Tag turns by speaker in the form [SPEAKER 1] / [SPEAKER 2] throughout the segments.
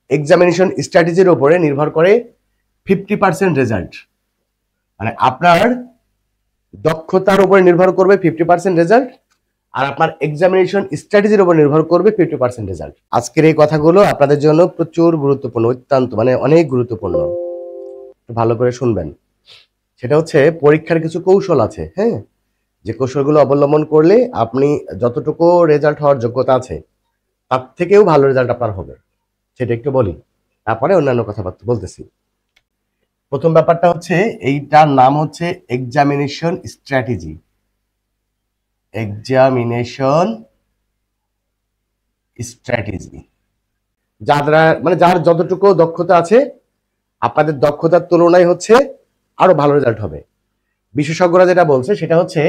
[SPEAKER 1] Examination স্ট্র্যাটেজির উপরে নির্ভর করে 50% রেজাল্ট। মানে আপনার দক্ষতার উপরে নির্ভর করবে 50% রেজাল্ট, আর আপনার এক্সামিনেশন স্ট্র্যাটেজির উপর নির্ভর করবে 50% রেজাল্ট। আজকের এই কথাগুলো আপনাদের জন্য প্রচুর গুরুত্বপূর্ণ, অত্যন্ত মানে অনেক গুরুত্বপূর্ণ, ভালো করে শুনবেন। সেটা হচ্ছে পরীক্ষার কিছু কৌশল আছে, হ্যাঁ, যে কৌশলগুলো অবলম্বন করলে আপনি যতটুকু রেজাল্ট হওয়ার যোগ্যতা আছে তার থেকেও ভালো রেজাল্ট আপনার হবে, সেটা একটু বলি, তারপরে অন্যান্য কথাবার্তা বলতেছি। প্রথম ব্যাপারটা হচ্ছে, এইটার নাম হচ্ছে এক্সামিনেশন স্ট্র্যাটেজি। এক্সামিনেশন স্ট্র্যাটেজি যারা মানে যার যতটুকু দক্ষতা আছে আপনাদের দক্ষতার তুলনায় হচ্ছে আরো ভালো রেজাল্ট হবে। বিশেষজ্ঞরা যেটা বলছে সেটা হচ্ছে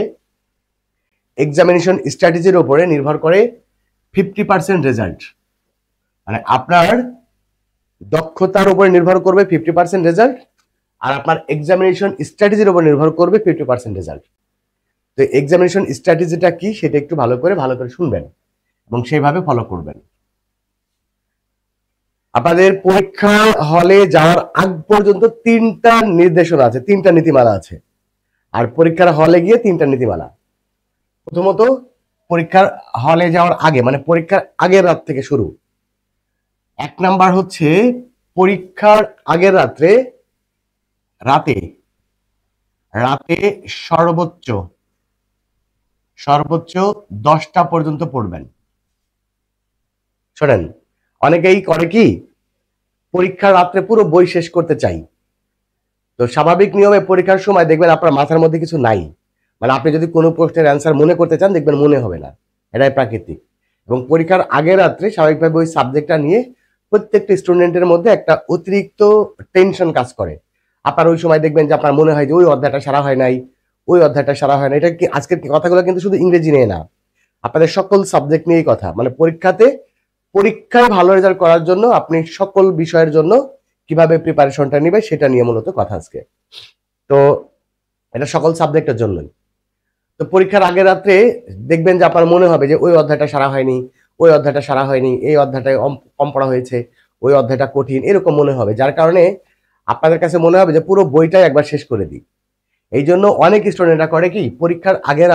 [SPEAKER 1] এক্সামিনেশন স্ট্র্যাটেজির উপরে নির্ভর করে 50% রেজাল্ট। মানে আপনার দক্ষতার উপরে নির্ভর করবে 50% রেজাল্ট, আর আপনার এক্সামিনেশন স্ট্র্যাটেজির উপর নির্ভর করবে 50% রেজাল্ট। তো এক্সামিনেশন স্ট্র্যাটেজিটা কি সেটা একটু ভালো করে শুনবেন এবং সেইভাবে ফলো করবেন। আপনাদের পরীক্ষা হলে যাওয়ার আগ পর্যন্ত 3টা নির্দেশনা আছে, 3টা নীতিমালা আছে, আর পরীক্ষার হলে গিয়ে 3টা নীতিমালা। প্রথমত, পরীক্ষার হলে যাওয়ার আগে মানে পরীক্ষার আগের রাত থেকে শুরু। 1 নাম্বার হচ্ছে পরীক্ষার আগের রাতে রাতে সর্বোচ্চ 10টা পর্যন্ত পড়বেন। শোনেন, অনেকেই করে কি, পরীক্ষার রাত্রে পুরো বই শেষ করতে চাই। তো স্বাভাবিক নিয়মে পরীক্ষার সময় দেখবেন আপনার মাথার মধ্যে কিছু নাই, মানে আপনি যদি কোনো প্রশ্নের অ্যান্সার মনে করতে চান দেখবেন মনে হবে না, এটাই প্রাকৃতিক। এবং পরীক্ষার আগের রাত্রে স্বাভাবিকভাবে ওই সাবজেক্টটা নিয়ে প্রত্যেকটা স্টুডেন্টের মধ্যে একটা অতিরিক্ত টেনশন কাজ করে। আপনার ওই সময় দেখবেন যে আপনার মনে হয় যে ওই অধ্যায়টা সারা হয় নাই, ওই অধ্যায়টা সারা হয় না। এটা কি আজকের কথাগুলো কিন্তু শুধু ইংরেজি নিয়ে না, আপনাদের সকল সাবজেক্ট নিয়েই কথা। মানে পরীক্ষায় ভালো রেজাল্ট করার জন্য আপনি সকল বিষয়ের জন্য কিভাবে প্রিপারেশনটা নিবে সেটা নিয়ে মূলত কথা আজকে। তো এটা সকল সাবজেক্টের জন্যই। তো পরীক্ষার আগের রাত্রে দেখবেন যে আপনার মনে হবে যে ওই অধ্যায়টা সারা হয়নি, ওই অধ্যায়টা সারা হয়নি, এই অধ্যায়টা কম পড়া হয়েছে, ওই অধ্যায়টা কঠিন, এরকম মনে হবে। যার কারণে আপনাদের কাছে মনে হবে যে পুরো বইটাই একবার শেষ করে দিই। এই জন্য অনেক স্টুডেন্টরা করে কি, পরীক্ষার আগের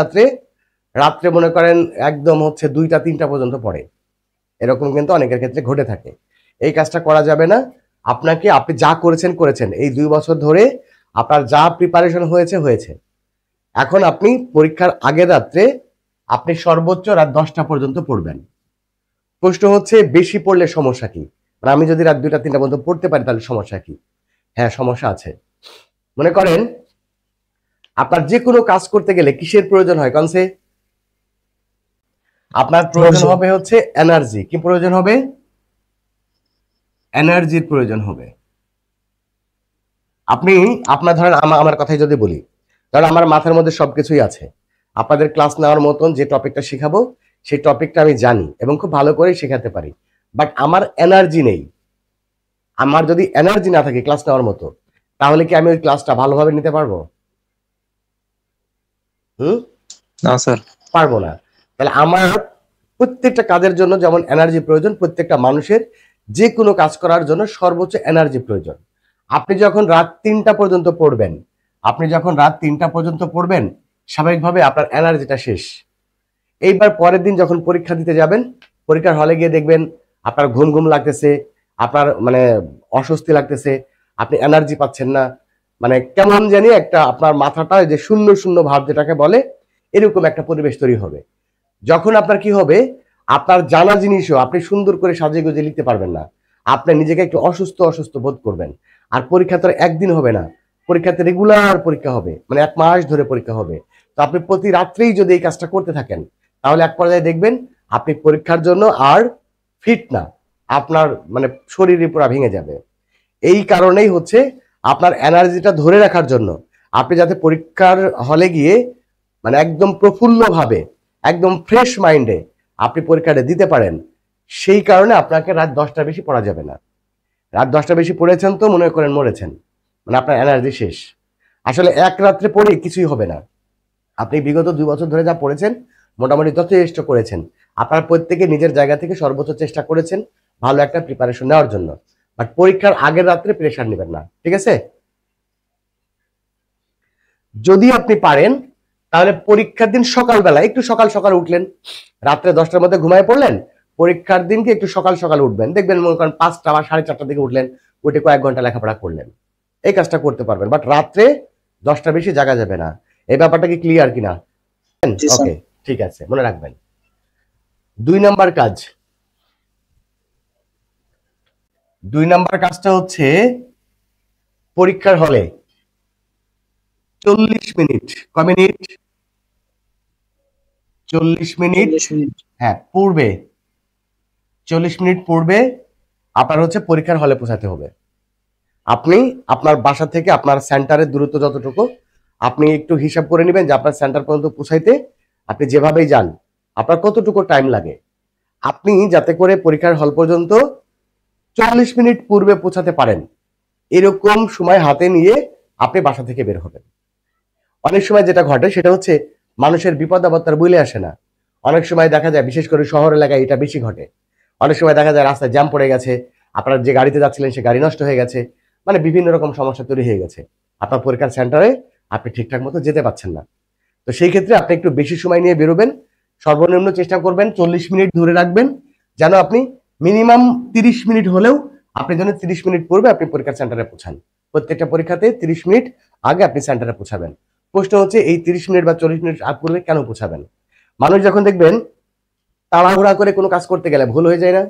[SPEAKER 1] রাত্রে মনে করেন একদম হচ্ছে 2টা 3টা পর্যন্ত পড়ে। এরকম কিন্তু অনেকের ক্ষেত্রে ঘটে থাকে। এই কাজটা করা যাবে না। আপনি যা করেছেন এই 2 বছর ধরে আপনার যা প্রিপারেশন হয়েছে। এখন আপনি পরীক্ষার আগের রাত্রে আপনি সর্বোচ্চ রাত 10টা পর্যন্ত পড়বেন। প্রশ্ন হচ্ছে, বেশি পড়লে সমস্যা কি? মানে আমি যদি রাত 2টা 3টা পর্যন্ত পড়তে পারি তাহলে সমস্যা কি? হ্যাঁ, সমস্যা আছে। মনে করেন আপনার যে কোনো কাজ করতে গেলে কিসের প্রয়োজন হয়? কনসে আপনার প্রয়োজন হবে হচ্ছে এনার্জি। কি প্রয়োজন হবে? এনার্জির প্রয়োজন হবে। আপনার ধরেন আমার কথাই যদি বলি, ধরেন আমার মাথার মধ্যে সবকিছুই আছে, আপনাদের ক্লাস নেওয়ার মতন যে টপিকটা শেখাবো সেই টপিকটা আমি জানি এবং খুব ভালো করে শেখাতে পারি, বাট আমার এনার্জি নেই। আমার যদি এনার্জি না থাকে ক্লাস নেওয়ার মতো, তাহলে কি আমি ওই ক্লাসটা ভালোভাবে নিতে পারবো?
[SPEAKER 2] না স্যার,
[SPEAKER 1] পারবো না। তাহলে আমার প্রত্যেকটা কাজের জন্য যেমন এনার্জি প্রয়োজন, প্রত্যেকটা মানুষের যে কোনো কাজ করার জন্য সর্বোচ্চ এনার্জি প্রয়োজন। আপনি যখন রাত 3টা পর্যন্ত পড়বেন, স্বাভাবিকভাবে আপনার এনার্জিটা শেষ। এইবার পরের দিন যখন পরীক্ষা দিতে যাবেন, পরীক্ষার হলে গিয়ে দেখবেন আপনার ঘুম লাগতেছে, আপনার মানে অস্বস্তি লাগতেছে, আপনি এনার্জি পাচ্ছেন না, মানে কেমন জানি একটা আপনার মাথাটা যে শূন্য শূন্য ভাব যেটাকে বলে, এরকম একটা পরিবেশ তৈরি হবে। যখন আপনার কি হবে, আপনার জানা জিনিসও আপনি সুন্দর করে সাজিয়ে গুজিয়ে লিখতে পারবেন না, আপনি নিজেকে একটু অসুস্থ বোধ করবেন। আর পরীক্ষা তো একদিন হবে না, পরীক্ষাতে রেগুলার পরীক্ষা হবে, মানে 1 মাস ধরে পরীক্ষা হবে। তো আপনি প্রতি রাত্রেই যদি এই কাজটা করতে থাকেন, তাহলে এক পর্যায়ে দেখবেন আপনি পরীক্ষার জন্য আর ফিট না, আপনার মানে শরীরই পুরো ভেঙে যাবে। এই কারণেই হচ্ছে আপনার এনার্জিটা ধরে রাখার জন্য আপনি যাতে পরীক্ষার হলে গিয়ে মানে একদম প্রফুল্লভাবে, একদম ফ্রেশ মাইন্ডে আপনি পরীক্ষাটা দিতে পারেন, সেই কারণে আপনাকে রাত 10টার বেশি পড়া যাবে না। রাত 10টার বেশি পড়েছেন তো মনে করেন মরেছেন, মানে আপনার এনার্জি শেষ। আসলে এক রাত্রে পড়ে কিছুই হবে না। আপনি বিগত 2 বছর ধরে যা পড়েছেন মোটামুটি যথেষ্ট করেছেন। আপনার প্রত্যেকে নিজের জায়গা থেকে সর্বোচ্চ চেষ্টা করেছেন ভালো একটা প্রিপারেশন নেওয়ার জন্য। বাট পরীক্ষার আগের রাত্রে প্রেশার নেবেন না, ঠিক আছে? যদি আপনি পারেন তাহলে পরীক্ষার দিন সকালবেলা একটু সকাল সকাল উঠলেন, রাত্রে 10টার মধ্যে ঘুমায় পড়লেন, পরীক্ষার দিনকে একটু সকাল সকাল উঠবেন, দেখবেন মনে করেন 5টা বা 4:30টার দিকে উঠলেন, উঠে কয়েক ঘন্টা লেখাপড়া করলেন, এই কাজটা করতে পারবেন। বাট রাত্রে 10টার বেশি জাগা যাবে না। এই ব্যাপারটা কি ক্লিয়ার কিনা?
[SPEAKER 2] জি স্যার।
[SPEAKER 1] ওকে, ঠিক আছে, মনে রাখবেন। 2 নাম্বার কাজটা হচ্ছে পরীক্ষার হলে 40 মিনিট, কয় মিনিট? 40 minute,
[SPEAKER 2] 40 minute.
[SPEAKER 1] হ্যাঁ পূর্বে, 40 মিনিট পূর্বে আপনার হচ্ছে পরীক্ষার হলে পৌঁছাতে হবে। আপনি আপনার বাসা থেকে আপনার সেন্টারের দূরত্ব যতটুকু আপনি একটু হিসাব করে নেবেন যে আপনার সেন্টার পর্যন্ত পৌঁছাইতে আপনি যেভাবেই যান আপনার কতটুকু টাইম লাগে। আপনি যাতে করে পরীক্ষার হল পর্যন্ত 40 মিনিট পূর্বে পৌঁছাতে পারেন এরকম সময় হাতে নিয়ে আপনি বাসা থেকে বের হবেন। অনেক সময় যেটা ঘটে সেটা হচ্ছে মানুষের বিপদ আপদ তার বলে আসে না। অনেক সময় দেখা যায়, বিশেষ করে শহর এলাকায় এটা বেশি ঘটে, অনেক সময় দেখা যায় রাস্তায় জ্যাম পড়ে গেছে, আপনার যে গাড়িতে যাচ্ছিলেন সে গাড়ি নষ্ট হয়ে গেছে, মানে বিভিন্ন রকম সমস্যা তৈরি হয়ে গেছে, আপনার পরীক্ষার সেন্টারে আপনি ঠিকঠাক মতো যেতে পারছেন না। তো সেই ক্ষেত্রে আপনি একটু বেশি সময় নিয়ে বেরোবেন, সর্বনিম্ন চেষ্টা করবেন 40 মিনিট ধরে রাখবেন, যেন আপনি মিনিমাম 30 মিনিট হলেও আপনি যেন 30 মিনিট পূর্বে আপনি পরীক্ষার সেন্টারে পৌঁছান। প্রত্যেকটা পরীক্ষাতে 30 মিনিট আগে আপনি সেন্টারে পৌঁছাবেন। প্রশ্ন হচ্ছে এই 30 মিনিট বা 40 মিনিট আগ পূর্বে কেন পৌঁছাবেন? মানুষ যখন দেখবেন তাড়াহুড়া করে কোনো কাজ করতে গেলে ভুল হয়ে যায় না?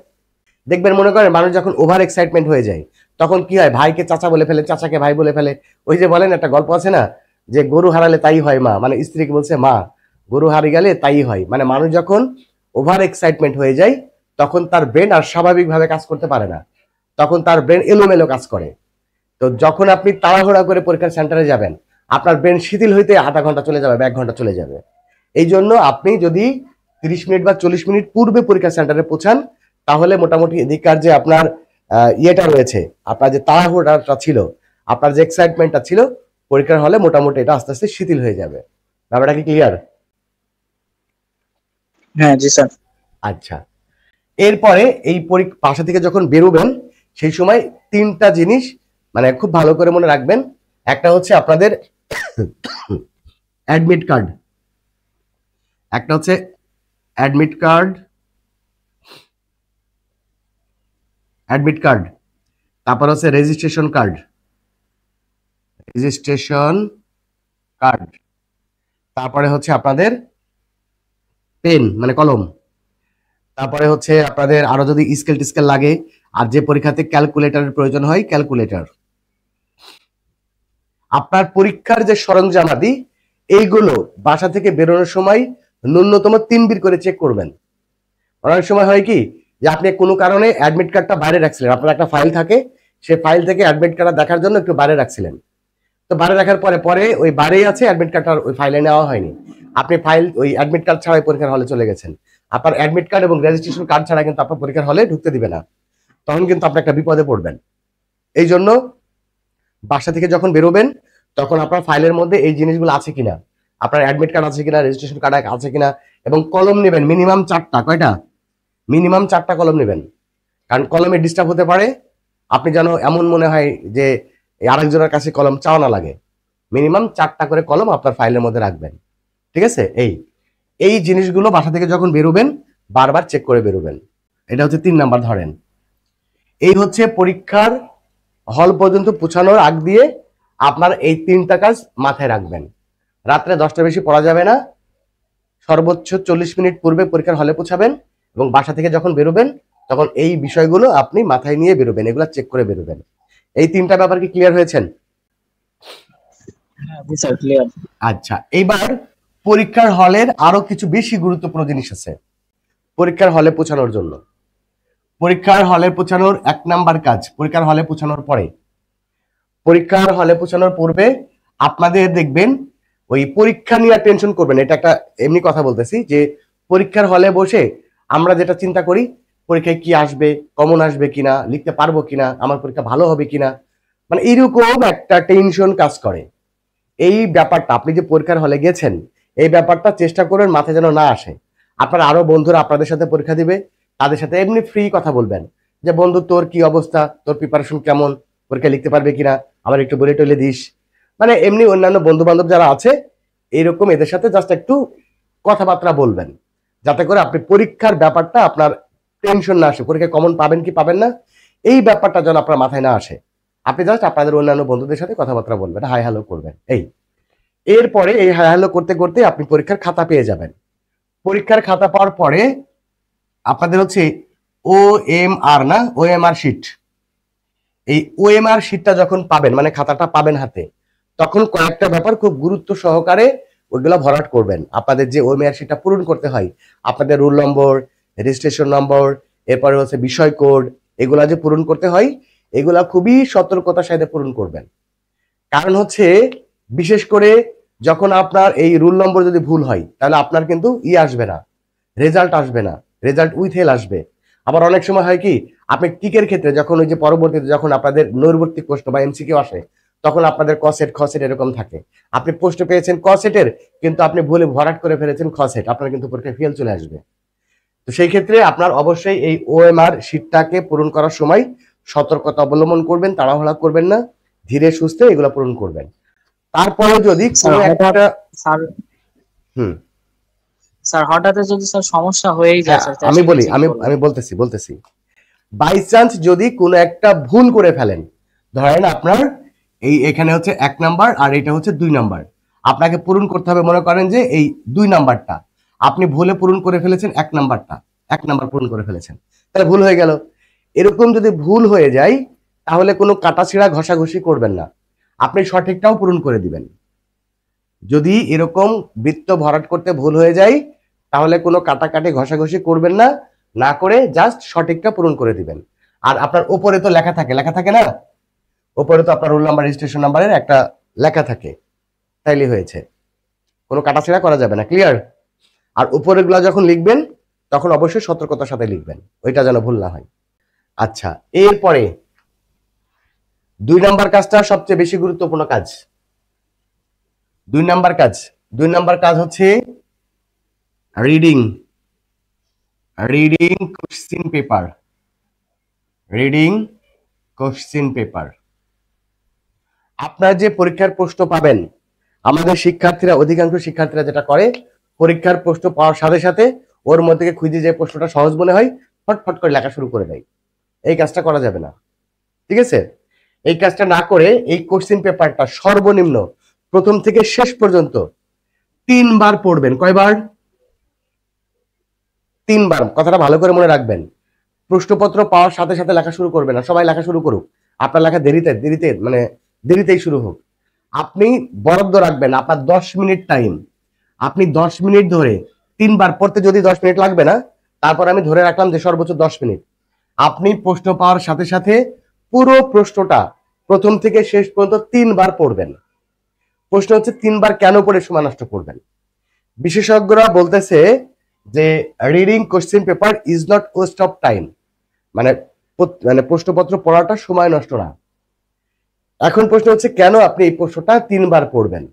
[SPEAKER 1] দেখবেন মনে করেন মানুষ যখন ওভার এক্সাইটমেন্ট হয়ে যায় তখন কি হয়, ভাইকে চাচা বলে ফেলে, চাচাকে ভাই বলে ফেলে। ওই যে বলেন একটা গল্প আছে না, যে গরু হারালে তাই হয় মা, মানে স্ত্রীকে বলছে মা গরু হারিয়ে গেলে তাই হয়। মানে মানুষ যখন ওভার এক্সাইটমেন্ট হয়ে যায় তখন তার ব্রেন আর স্বাভাবিকভাবে কাজ করতে পারে না, তখন তার ব্রেন এলোমেলো কাজ করে। তো যখন আপনি তাড়াহুড়া করে পরীক্ষার সেন্টারে যাবেন আপনার ব্রেন শিথিল হইতে আধা ঘন্টা চলে যাবে বা 1 ঘন্টা চলে যাবে। এই জন্য আপনি যদি 30 মিনিট বা 40 মিনিট পূর্বে পরীক্ষা সেন্টারে পৌঁছান তাহলে মোটামুটি এদিককার যে আপনার ইয়েটা রয়েছে, আপনার যে তাড়াহুড়াটা ছিল, আপনার যে এক্সাইটমেন্টটা ছিল পরীক্ষার হলে, মোটামুটি এটা আস্তে আস্তে শিথিল হয়ে যাবে। ব্যাপারটা কি ক্লিয়ার?
[SPEAKER 2] হ্যাঁ জি স্যার।
[SPEAKER 1] আচ্ছা, এরপরে এই বাসা থেকে যখন বেরোবেন সেই সময় 3টা জিনিস মানে খুব ভালো করে মনে রাখবেন। একটা হচ্ছে আপনাদের অ্যাডমিট কার্ড, একটা হচ্ছে অ্যাডমিট কার্ড, অ্যাডমিট কার্ড, তারপর হচ্ছে রেজিস্ট্রেশন কার্ড, রেজিস্ট্রেশন কার্ড, তারপরে হচ্ছে আপনাদের পেন মানে কলম, তারপরে হচ্ছে আপনাদের আরো যদি স্কেল টিস্কেল লাগে আর যে পরীক্ষাতে ক্যালকুলেটরের প্রয়োজন হয় ক্যালকুলেটর। আপনার পরীক্ষার যে সরঞ্জামাদি এইগুলো বাসা থেকে বেরোনোর সময় ন্যূনতম 3 বির করে চেক করবেন। অনেক সময় হয় কি যে আপনি কোনো কারণে অ্যাডমিট কার্ডটা বাইরে রাখছিলেন, আপনার একটা ফাইল থাকে, সেই ফাইল থেকে অ্যাডমিট কার্ডটা দেখার জন্য একটু বাইরে রাখছিলেন, তো বাইরে রাখার পরে পরে ওই বাইরেই আছে অ্যাডমিট কার্ডটা ওই ফাইলে নেওয়া হয়নি, আপনি ফাইল ওই অ্যাডমিট কার্ড ছাড়াই পরীক্ষার হলে চলে গেছেন। আপনার অ্যাডমিট কার্ড এবং রেজিস্ট্রেশন কার্ড ছাড়া কিন্তু আপনার পরীক্ষার হলে ঢুকতে দিবে না, তখন কিন্তু আপনি একটা বিপদে পড়বেন। এই জন্য বাসা থেকে যখন বেরোবেন তখন আপনার ফাইলের মধ্যে এই জিনিসগুলো আছে কিনা, আপনার অ্যাডমিট কার্ড আছে কিনা, রেজিস্ট্রেশন কার্ড আছে কিনা, এবং কলম নেবেন মিনিমাম 4টা। কয়টা? মিনিমাম 4টা কলম নেবেন, কারণ কলমে ডিস্টার্ব হতে পারে। আপনি যেন এমন মনে হয় যে আরেকজনের কাছে কলম চাও না লাগে। মিনিমাম 4টা করে কলম আপনার ফাইলের মধ্যে রাখবেন, ঠিক আছে? এই এই জিনিসগুলো বাসা থেকে যখন বেরোবেন বারবার চেক করে বেরোবেন। এটা হচ্ছে 3 নাম্বার। ধরেন এই হচ্ছে পরীক্ষার হল পর্যন্ত পৌঁছানোর আগ দিয়ে আপনার এই 3টা কাজ মাথায় রাখবেন। রাত্রে 10টার বেশি পড়া যাবে না, সর্বোচ্চ 40 মিনিট পূর্বে পরীক্ষার হলে পৌঁছাবেন, এবং বাসা থেকে যখন বেরোবেন তখন এই বিষয়গুলো আপনি মাথায় নিয়ে বেরোবেন, এগুলো চেক করে বেরোবেন। এই 3টা ব্যাপার কি ক্লিয়ার হয়েছেন?
[SPEAKER 2] হ্যাঁ জি স্যার, ক্লিয়ার।
[SPEAKER 1] আচ্ছা, এইবার পরীক্ষার হলের আরো কিছু বেশি গুরুত্বপূর্ণ জিনিস আছে পরীক্ষার হলে পৌঁছানোর জন্য। পরীক্ষার হলে পৌঁছানোর 1 নাম্বার কাজ, পরীক্ষার হলে পৌঁছানোর পরে, পরীক্ষার হলে পৌঁছানোর পূর্বে আপনাদের দেখবেন ওই পরীক্ষা নিয়ে টেনশন করবেন। এটা একটা এমনি কথা বলতেছি যে পরীক্ষার হলে বসে আমরা যেটা চিন্তা করি পরীক্ষায় কি আসবে, কমন আসবে কিনা, লিখতে পারবো কিনা, আমার পরীক্ষা ভালো হবে কিনা, মানে এরকম একটা টেনশন কাজ করে। এই ব্যাপারটা আপনি যে পরীক্ষার হলে গেছেন এই ব্যাপারটা চেষ্টা করবেন মাথায় যেন না আসে। আপনার আরো বন্ধুরা আপনাদের সাথে পরীক্ষা দিবে, তাদের সাথে এমনি ফ্রি কথা বলবেন, যে বন্ধু তোর কি অবস্থা, তোর প্রিপারেশন কেমন, পরীক্ষা লিখতে পারবে কিনা, আমার একটু বলে টলে দিস। মানে এমনি অন্যান্য বন্ধু বান্ধব যারা আছে এইরকম এদের সাথে জাস্ট একটু কথাবার্তা বলবেন, যাতে করে আপনি পরীক্ষার ব্যাপারটা আপনার টেনশন না আসে, পরীক্ষায় কমন পাবেন কি পাবেন না এই ব্যাপারটা যেন আপনার মাথায় না আসে। আপনি জাস্ট আপনাদের অন্যান্য বন্ধুদের সাথে কথাবার্তা বলবেন, হাই হ্যালো করবেন। এরপরে এই হাই হ্যালো করতে করতে আপনি পরীক্ষার খাতা পেয়ে যাবেন। পরীক্ষার খাতা পাওয়ার পরে আপনাদের হচ্ছে OMR না OMR শিট, এই OMR শিটটা যখন পাবেন মানে খাতাটা পাবেন হাতে, তখন কয়েকটা ব্যাপার খুব গুরুত্ব সহকারে ওইগুলো ভরাট করবেন। আপনাদের যে OMR শিটটা পূরণ করতে হয়, আপনাদের রোল নম্বর, রেজিস্ট্রেশন নম্বর, এরপরে হচ্ছে বিষয় কোড, এগুলা যে পূরণ করতে হয় এগুলা খুবই সতর্কতার সাথে পূরণ করবেন। কারণ হচ্ছে বিশেষ করে যখন আপনার এই রুল নম্বর যদি ভুল হয় তাহলে আপনার কিন্তু আসবে না, রেজাল্ট আসবে না, রেজাল্ট উইথ হেল আসবে। আবার অনেক সময় হয় কি, আপনি টিকের ক্ষেত্রে যখন ওই যে পরবর্তীতে যখন আপনাদের নৈর্বর্তিক প্রশ্ন বা এমসিকিউ আসে তখন আপনাদের কসেট খসেট এরকম থাকে, আপনি প্রশ্ন পেয়েছেন কসেটের কিন্তু আপনি ভুলে ভরাট করে ফেলেছেন খসেট, আপনার কিন্তু পরীক্ষায় ফেল চলে আসবে। তো সেই ক্ষেত্রে আপনার অবশ্যই এই OMR শিটটাকে পূরণ করার সময় সতর্কতা অবলম্বন করবেন, তাড়াহুড়া করবেন না, ধীরে সুস্থে এগুলো পূরণ করবেন। তারপরে যদি কোনো একটা
[SPEAKER 2] স্যার
[SPEAKER 1] হুম
[SPEAKER 2] স্যার হঠাৎ যদি স্যার সমস্যা হয়েই যায় স্যার,
[SPEAKER 1] আমি বলি,
[SPEAKER 2] সেক্ষেত্রে কি
[SPEAKER 1] আমি
[SPEAKER 2] করবেন?
[SPEAKER 1] আমি বলতেছি বাই চান্স যদি কোনো একটা ভুল করে ফেলেন, ধরেন আপনার এখানে হচ্ছে 1 নাম্বার আর এটা হচ্ছে 2 নাম্বার, আপনাকে পূরণ করতে হবে, মনে করেন যে এই 2 নাম্বারটা আপনি ভুলে পূরণ করে ফেলেছেন, 1 নাম্বারটা 1 নাম্বার পূরণ করে ফেলেছেন, তাহলে ভুল হয়ে গেল। এরকম যদি ভুল হয়ে যায় তাহলে কোনো কাটাছিড়া ঘষাঘষি করবেন না, আপনি সঠিকটাও পূরণ করে দিবেন। যদি এরকম বৃত্ত ভরাট করতে ভুল হয়ে যায় তাহলে কোনো কাটাকাটি ঘষাঘষি করবেন না, না করে জাস্ট সঠিকটা পূরণ করে দিবেন। আর আপনার উপরে তো লেখা থাকে না, উপরে তো আপনার রোল নাম্বার রেজিস্ট্রেশন নাম্বারের একটা লেখা থাকে, তাইলে হয়েছে, কোনো কাটাছেড়া করা যাবে না, ক্লিয়ার? আর উপরের গুলা যখন লিখবেন তখন অবশ্যই সতর্কতার সাথে লিখবেন, ওইটা যেন ভুল না হয়। আচ্ছা, এরপরে 2 নাম্বার কাজটা সবচেয়ে বেশি গুরুত্বপূর্ণ কাজ। 2 নাম্বার কাজ হচ্ছে রিডিং কোশ্চিন পেপার। আপনার যে পরীক্ষার প্রশ্ন পাবেন, আমাদের শিক্ষার্থীরা, অধিকাংশ শিক্ষার্থীরা যেটা করে, পরীক্ষার প্রশ্ন পাওয়ার সাথে সাথে ওর মধ্যে খুঁজে যে প্রশ্নটা সহজ মনে হয় ফটফট করে লেখা শুরু করে দেয়। এই কাজটা করা যাবে না, ঠিক আছে? এই কাজটা না করে এই কোশ্চিন পেপারটা সর্বনিম্ন প্রথম থেকে শেষ পর্যন্ত 3 বার পড়বেন। কয়বার? 3 বার। কথাটা ভালো করে মনে রাখবেন। প্রশ্নপত্র পাওয়ার সাথে সাথে লেখা শুরু করবে না, সবাই লেখা শুরু করুক, আপনার লেখা দেরিতেই শুরু হোক। আপনি বরাদ্দ রাখবেন আপনার 10 মিনিট টাইম, আপনি 10 মিনিট ধরে 3 বার পড়তে, যদি 10 মিনিট লাগবে না, তারপর আমি ধরে রাখলাম যে সর্বোচ্চ 10 মিনিট, আপনি প্রশ্ন পাওয়ার সাথে সাথে পুরো প্রশ্নটা প্রথম থেকে শেষ পর্যন্ত 3 বার পড়বেন। প্রশ্ন হচ্ছে 3 বার কেন পড়ে সময় নষ্ট করবেন? বিশেষজ্ঞরা বলতেছে যে reading question paper is not waste of time, মানে প্রশ্নপত্র পড়াটা সময় নষ্ট না। এখন প্রশ্ন হচ্ছে কেন আপনি এই প্রশ্নটা 3 বার পড়বেন?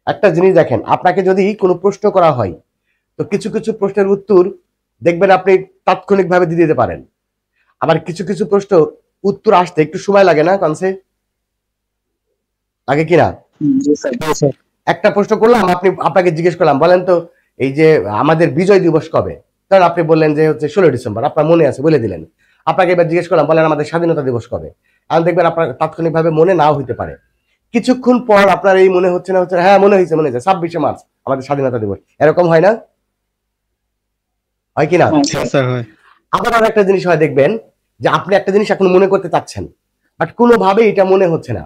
[SPEAKER 1] একটা জিনিস দেখেন, আপনাকে যদি কোনো প্রশ্ন করা হয় তো কিছু কিছু প্রশ্নের উত্তর দেখবেন আপনি তাৎক্ষণিকভাবে দিয়ে দিতে পারেন, আবার কিছু কিছু প্রশ্ন উত্তর আসতে একটু সময় লাগে না, কনসে লাগে কিনা?
[SPEAKER 2] জি স্যার, জি স্যার।
[SPEAKER 1] একটা প্রশ্ন করলাম, আপনাকে জিজ্ঞেস করলাম, বলেন তো এই যে আমাদের বিজয় দিবস কবে? কারণ আপনি বললেন যে হচ্ছে 16 ডিসেম্বর, আপনার মনে আছে বলে দিলেন। আপনাকে এবার জিজ্ঞেস করলাম, বলেন আমাদের স্বাধীনতা দিবস কবে? আর দেখবেন আপনার তাৎক্ষণিকভাবে মনে নাও হইতে পারে, কিছুক্ষণ পর আপনার এই মনে হচ্ছে না, হ্যাঁ মনে হয়েছে 26শে মার্চ আমাদের স্বাধীনতা দিবস, এরকম হয় না? হয় কিনা? আবার আর একটা জিনিস হয়, দেখবেন যে আপনি একটা জিনিস এখন মনে করতে চাচ্ছেন বাট কোনোভাবে এটা মনে হচ্ছে না,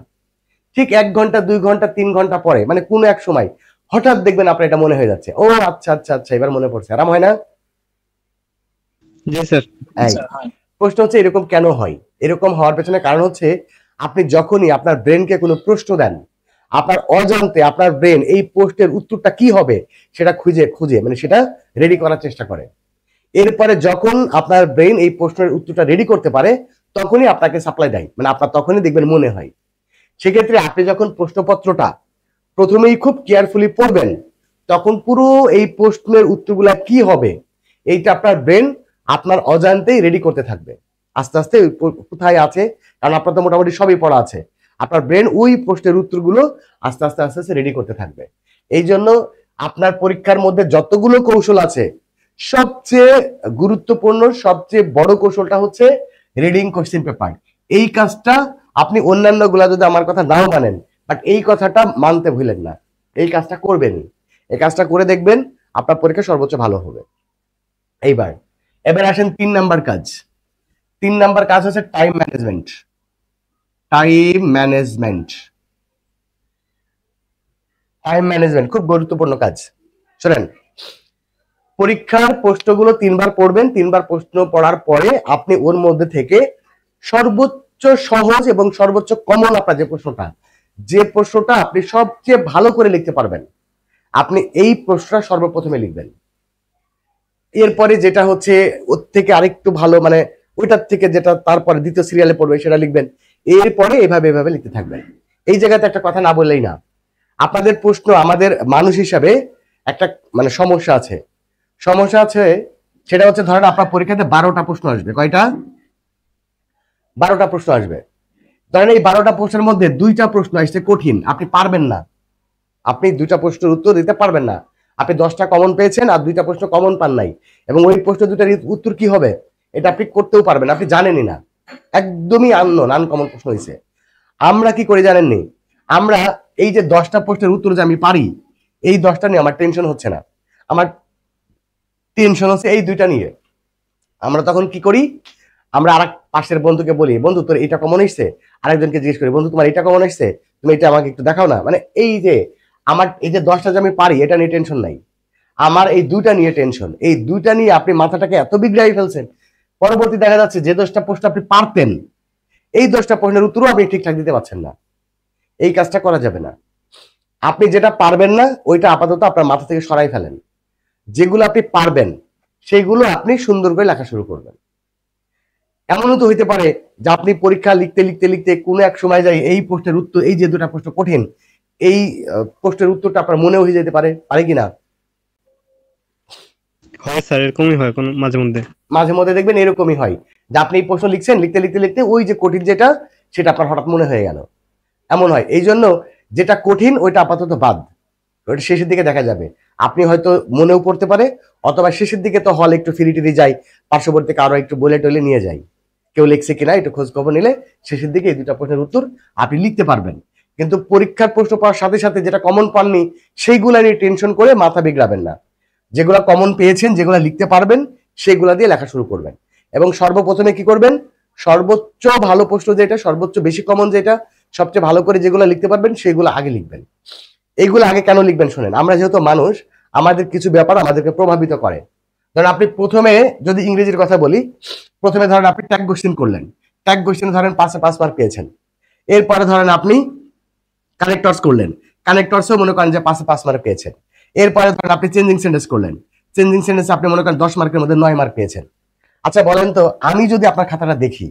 [SPEAKER 1] ঠিক 1 ঘন্টা 2 ঘন্টা 3 ঘন্টা পরে, মানে কোনো এক সময় হঠাৎ দেখবেন আপনার এটা মনে হয়ে যাচ্ছে, ও আচ্ছা আচ্ছা আচ্ছা এবার মনে পড়ছে। আরাম হয় না?
[SPEAKER 3] জি স্যার।
[SPEAKER 1] প্রশ্ন হচ্ছে এরকম কেন হয়? এরকম হওয়ার পেছনে কারণ হচ্ছে আপনি যখনই আপনার ব্রেনকে কোনো প্রশ্ন দেন, আপনার অজান্তে আপনার ব্রেন এই প্রশ্নের উত্তরটা কি হবে সেটা খুঁজে মানে সেটা রেডি করার চেষ্টা করে। এরপরে যখন আপনার ব্রেন এই প্রশ্নের উত্তরটা রেডি করতে পারে তখনই আপনাকে সাপ্লাই দেয়, মানে আপনার তখনই দেখবেন মনে হয়। সেক্ষেত্রে আপনি যখন প্রশ্নপত্রটা প্রথমেই খুব কেয়ারফুলি পড়বেন তখন পুরো এই প্রশ্নের উত্তরগুলা কি হবে এইটা আপনার ব্রেন আপনার অজান্তেই রেডি করতে থাকবে। আস্তে আস্তে কোথায় আছে, কারণ আপনার তো মোটামুটি সবই পড়া আছে, আপনার ব্রেন ওই প্রশ্নের উত্তরগুলো আস্তে আস্তে আস্তে আস্তে রেডি করতে থাকবে। এই জন্য আপনার পরীক্ষার মধ্যে যতগুলো কৌশল আছে, সবচেয়ে গুরুত্বপূর্ণ সবচেয়ে বড় কৌশলটা হচ্ছে রিডিং কোশ্চেন পেপার। এই কাজটা আপনি অন্যান্য গুলা যদি আমার কথা নাও মানেন, বাট এই কথাটা মানতে ভুলেন না, এই কাজটা করবেনই। এই কাজটা করে দেখবেন আপনার পরীক্ষা সর্বোচ্চ ভালো হবে। এইবার এবার আসেন 3 নাম্বার কাজ। 3 নাম্বার কাজ হচ্ছে time management. Time management, time management খুব গুরুত্বপূর্ণ কাজ। শোনেন, পরীক্ষার প্রশ্নগুলো 3বার পড়বেন, 3বার প্রশ্ন পড়ার পরে আপনি ওর মধ্যে থেকে সর্বোচ্চ সহজ এবং সর্বোচ্চ কমন আপনার যে প্রশ্নটা আপনি সবচেয়ে ভালো করে লিখতে পারবেন, আপনি এই প্রশ্নটা সর্বপ্রথমে লিখবেন। এরপরে যেটা হচ্ছে ওর থেকে আরেকটু ভালো, মানে ওইটার থেকে যেটা তারপরে দ্বিতীয় সিরিয়ালে পড়বে সেটা লিখবেন। এরপরে এভাবে এভাবে লিখতে থাকবেন। এই জায়গাতে একটা কথা না বললেই না, আপনাদের প্রশ্ন, আমাদের মানুষ হিসাবে একটা মানে সমস্যা আছে। সেটা হচ্ছে ধরেন আপনার পরীক্ষাতে 12টা প্রশ্ন আসবে। কয়টা? 12টা প্রশ্ন আসবে। ধরেন এই 12টা প্রশ্নের মধ্যে 2টা প্রশ্ন আসছে কঠিন, আপনি পারবেন না, আপনি 2টা প্রশ্নের উত্তর দিতে পারবেন না। আপনি 10টা কমন পেয়েছেন আর 2টা প্রশ্ন কমন পান নাই, এবং ওই প্রশ্ন 2টার উত্তর কি হবে এটা আপনি করতেও পারবেন, আপনি জানেনই না, একদমই আনকমন প্রশ্ন হয়েছে। আমরা কি করে জানেননি? আমরা এই যে 10টা প্রশ্নের উত্তর যে আমি পারি, এই 10টা নিয়ে আমার টেনশন হচ্ছে না, আমার টেনশন হচ্ছে এই 2টা নিয়ে। আমরা তখন কি করি, আমরা আরেক পাশের বন্ধুকে বলি, বন্ধু তোর এটা কমন এসছে, আরেকজনকে জিজ্ঞেস করি, বন্ধু তোমার এটা কমন এসছে, তুমি এটা আমাকে একটু দেখাও না। মানে এই যে আমার এই যে 10টা যে আমি পারি এটা নিয়ে টেনশন নাই, আমার এই 2টা নিয়ে টেনশন। এই 2টা নিয়ে আপনি মাথাটাকে এত বিগড়াই ফেলছেন, পরবর্তী দেখা যাচ্ছে যে 10টা প্রশ্ন আপনি পারতেন, এই 10টা প্রশ্নের উত্তরও আপনি ঠিকঠাক দিতে পারছেন না। এই কাজটা করা যাবে না। আপনি যেটা পারবেন না ওইটা আপাতত আপনার মাথা থেকে সরাই ফেলেন, যেগুলো আপনি পারবেন সেইগুলো আপনি সুন্দর করে লেখা শুরু করবেন। এমনও তো হইতে পারে যে আপনি পরীক্ষা লিখতে লিখতে লিখতে কোনো এক সময় যাই এই প্রশ্নের উত্তর, এই যে 2টা প্রশ্ন কঠিন, এই প্রশ্নের উত্তরটা আপনার মনে হয়ে যেতে পারে, পারে কিনা?
[SPEAKER 3] হয় স্যার, এরকমই হয় কোন মাঝে মধ্যে।
[SPEAKER 1] মাঝে মধ্যে দেখবেন এরকমই হয় যে আপনি এই প্রশ্ন লিখছেন, লিখতে লিখতে লিখতে ওই যে কঠিন যেটা সেটা আপনার হঠাৎ মনে হয়ে গেল, এমন হয়। এই জন্য যেটা কঠিন ওইটা আপাতত বাদ, ওইটা শেষের দিকে দেখা যাবে। আপনি হয়তো মনেও পড়তে পারে, অথবা শেষের দিকে তো হল একটু ফিরি টিরি যায়, পার্শ্ববর্তী কারো একটু বলে টলে নিয়ে যায়, কেউ লিখছে কিনা একটু খোঁজ খবর নিলে শেষের দিকে এই 2টা প্রশ্নের উত্তর আপনি লিখতে পারবেন। কিন্তু পরীক্ষার প্রশ্ন পাওয়ার সাথে সাথে যেটা কমন পাননি সেইগুলা নিয়ে টেনশন করে মাথা বিগড়াবেন না। যেগুলা কমন পেয়েছেন, যেগুলা লিখতে পারবেন, সেগুলা দিয়ে লেখা শুরু করবেন। এবং সর্বপ্রথমে কি করবেন, সর্বোচ্চ ভালো প্রশ্ন যেটা, সর্বোচ্চ বেশি কমন যেটা, সবচেয়ে ভালো করে যেগুলো লিখতে পারবেন সেগুলো আগে লিখবেন। এইগুলো আগে কেন লিখবেন শুনেন, আমরা যেহেতু মানুষ, আমাদের কিছু ব্যাপার আমাদেরকে প্রভাবিত করে। ধরেন আপনি প্রথমে যদি ইংরেজির কথা বলি, প্রথমে ধরেন আপনি ট্যাগ কোশ্চেন করলেন, ট্যাগ কোশ্চেন ধরেন 5-এ 5 মার্ক পেয়েছেন। এরপরে ধরেন আপনি কানেক্টরস করলেন, কানেক্টরসও মনে করেন যে 5-এ 5 মার্ক পেয়েছেন। এরপরে ধরেন আপনি চেঞ্জিং সেন্টেন্স করলেন, চেঞ্জিং সেন্টেন্স আপনি মনে করেন 10 মার্কের মধ্যে 9 মার্ক পেয়েছেন। আচ্ছা বলেন তো, আমি যদি আপনার খাতাটা দেখি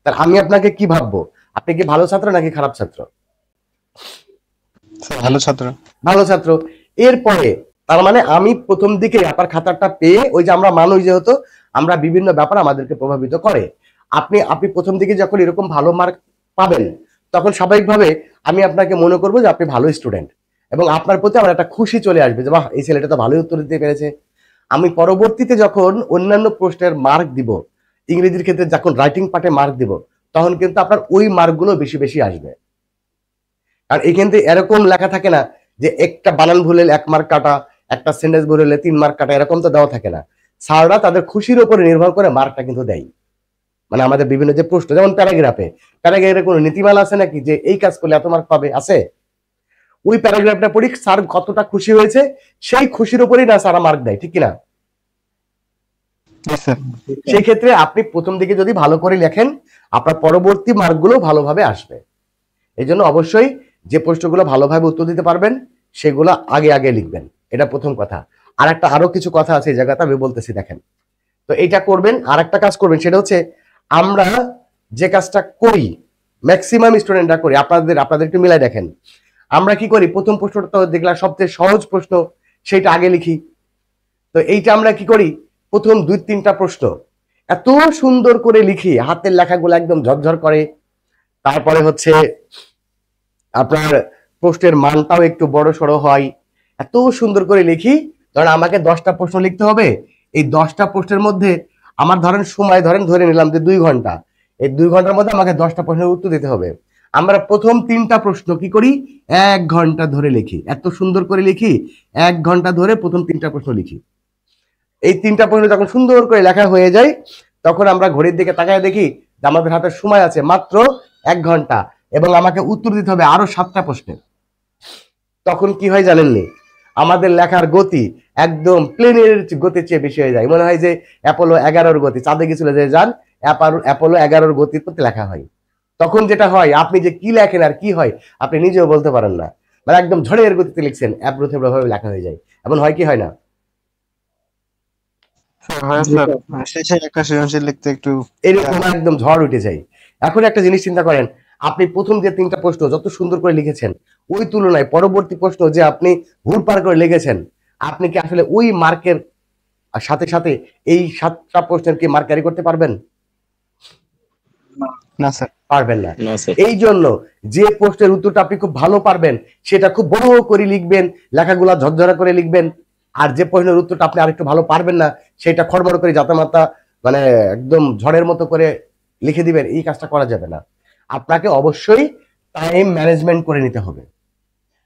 [SPEAKER 1] তাহলে আমি আপনাকে কি ভাববো, আপনি কি ভালো ছাত্র নাকি খারাপ ছাত্র?
[SPEAKER 3] ভালো ছাত্র।
[SPEAKER 1] ভালো ছাত্র। এরপরে তার মানে আমি প্রথম দিকে আপনার খাতাটা পেয়ে, ওই যে আমরা মানুষ যেহেতু, আমরা বিভিন্ন ব্যাপার আমাদেরকে প্রভাবিত করে। আপনি প্রথম দিকে যখন এরকম ভালো মার্ক পাবেন, তখন স্বাভাবিকভাবে আমি আপনাকে মনে করবো যে আপনি ভালো স্টুডেন্ট, এবং আপনার প্রতি আমার একটা খুশি চলে আসবে যে বাহ, এই ছেলেটা তো ভালোই উত্তর দিতে পেরেছে। আমি পরবর্তীতে যখন অন্যান্য প্রশ্নের মার্ক দিব, ইংরেজির ক্ষেত্রে যখন রাইটিং পার্টে মার্ক দিব, তখন কিন্তু আপনার ওই মার্কগুলো বেশি বেশি আসবে। কারণ এখান থেকে এরকম লেখা থাকে না যে একটা বানান ভুল হলে 1 মার্ক কাটা, একটা সেন্টেন্স ভুল হলে 3 মার্ক কাটা, এরকম তো দেওয়া থাকে না। স্যাররা তাদের খুশির উপরে নির্ভর করে মার্কটা কিন্তু দেয়। মানে আমাদের বিভিন্ন যে প্রশ্ন, যেমন প্যারাগ্রাফে কোনো নীতিমালা আছে নাকি যে এই কাজ করলে এত মার্ক পাবে? আছে? ওই প্যারাগ্রাফটা পড়ি স্যার কতটা খুশি হয়েছে, সেই খুশির উপরেই না স্যারা মার্ক দেয়, ঠিক কিনা? সেই ক্ষেত্রে আপনি প্রথম দিকে যদি ভালো করে লেখেন, আপনার পরবর্তী মার্কগুলো ভালোভাবে আসবে। এই জন্য অবশ্যই যে প্রশ্নগুলো ভালোভাবে উত্তর দিতে পারবেন সেগুলো আগে আগে লিখবেন, এটা প্রথম কথা। আরো কিছু কথা আছে এই জায়গাতে আমি বলতেছি, দেখেন। তো এইটা করবেন। আর একটা কাজ করবেন, সেটা হচ্ছে আমরা যে কাজটা করি, ম্যাক্সিমাম স্টুডেন্টরা করি, আপনাদের একটু মিলাই দেখেন। আমরা কি করি, প্রথম প্রশ্নটা তো দেখলাম সবচেয়ে সহজ প্রশ্ন, সেইটা আগে লিখি। তো এইটা আমরা কি করি, প্রথম 2-3টা প্রশ্ন এত সুন্দর করে লিখি, হাতের লেখাগুলো একদম ঝরঝর করে। তারপরে হচ্ছে আপনার প্রশ্নের মানটাও একটু বড় সড়ো হয়। এত সুন্দর করে লিখি। ধরেন আমাকে 10টা প্রশ্ন লিখতে হবে, এই 10টা প্রশ্নের মধ্যে আমার ধরেন সময় ধরে নিলাম যে 2 ঘন্টা। এই 2 ঘন্টার মধ্যে আমাকে 10টা প্রশ্নের উত্তর দিতে হবে। আমরা প্রথম 3টা প্রশ্ন কি করি, 1 ঘন্টা ধরে লিখি। এত সুন্দর করে লিখি, 1 ঘন্টা ধরে প্রথম 3টা প্রশ্ন লিখি। এই 3টা প্রশ্ন যখন সুন্দর করে লেখা হয়ে যায়, তখন আমরা ঘড়ির দিকে তাকায় দেখি যে আমাদের হাতে সময় আছে মাত্র 1 ঘন্টা, এবং আমাকে উত্তর দিতে হবে আরো 7টা প্রশ্নের। তখন কি হয় জানেননি, আমাদের লেখার গতি একদম প্লেনের গতির চেয়ে বেশি হয়ে যায়। মনে হয় যে অ্যাপোলো 11-র গতি, চাঁদে গেছিল যে যান, অ্যাপোলো 11-র গতির প্রতি লেখা হয়। তখন যেটা হয়, আপনি যে কি লেখেন আর কি হয় আপনি নিজেও বলতে পারেন না। মানে একদম ঝড়ের গতিতে লিখছেন, অ্যাপ্রোথেবল ভাবে লেখা হয়ে যায়। এমন হয় কি হয় না?
[SPEAKER 4] হয় স্যার, শেষে একটা সৃজনশীল লিখতে একটু
[SPEAKER 1] এরকম একদম ঝড় উঠে যায়। এখন একটা জিনিস চিন্তা করেন, আপনি প্রথম যে 3টা প্রশ্ন যত সুন্দর করে লিখেছেন, ওই তুলনায় পরবর্তী প্রশ্ন যে আপনি হুড়পাড় করে লিখেছেন, আপনি কি আসলে ওই মার্কের সাথে সাথে এই 7টা প্রশ্নের কি মার্ক ক্যারি করতে পারবেন?
[SPEAKER 4] না স্যার।
[SPEAKER 1] পারবেন না।
[SPEAKER 5] না স্যার।
[SPEAKER 1] এই জন্য যে প্রশ্নের উত্তরটা আপনি খুব ভালো পারবেন সেটা খুব বড় করে লিখবেন, লেখাগুলা ঝরঝরা করে লিখবেন। আর যে প্রশ্নের উত্তরটা আপনি আরেকটু ভালো পারবেন না সেটা খড়বড় করে জাতামাতা মানে একদম ঝড়ের মতো করে লিখে দিবেন, এই কাজটা করা যাবে না। আপনাকে অবশ্যই টাইম ম্যানেজমেন্ট করে নিতে হবে।